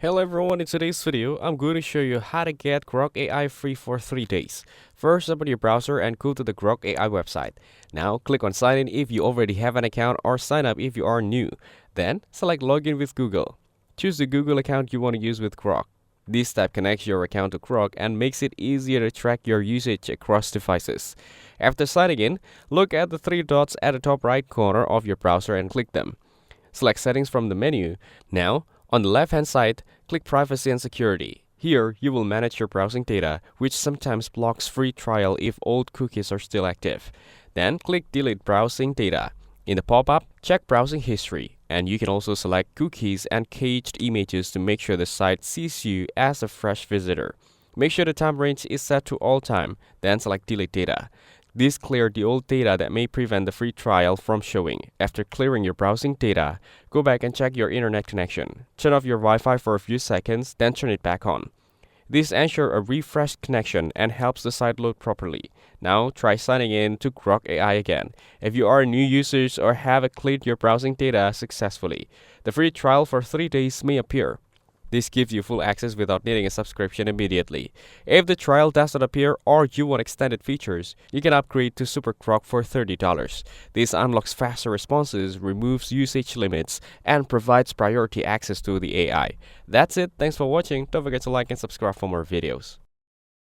Hello everyone, in today's video, I'm going to show you how to get Grok AI free for 3 days. First, open your browser and go to the Grok AI website. Now, click on sign in if you already have an account or sign up if you are new. Then, select login with Google. Choose the Google account you want to use with Grok. This step connects your account to Grok and makes it easier to track your usage across devices. After signing in, look at the 3 dots at the top right corner of your browser and click them. Select Settings from the menu. Now, on the left-hand side, click Privacy and Security. Here, you will manage your browsing data, which sometimes blocks free trial if old cookies are still active. Then, click Delete Browsing Data. In the pop-up, check Browsing History, and you can also select cookies and cached images to make sure the site sees you as a fresh visitor. Make sure the time range is set to all time, then select Delete Data. This clears the old data that may prevent the free trial from showing. After clearing your browsing data, go back and check your internet connection. Turn off your Wi-Fi for a few seconds, then turn it back on. This ensures a refreshed connection and helps the site load properly. Now, try signing in to Grok AI again. If you are a new user or have cleared your browsing data successfully, the free trial for 3 days may appear. This gives you full access without needing a subscription immediately. If the trial does not appear or you want extended features, you can upgrade to Supergrok for $30. This unlocks faster responses, removes usage limits, and provides priority access to the AI. That's it. Thanks for watching. Don't forget to like and subscribe for more videos.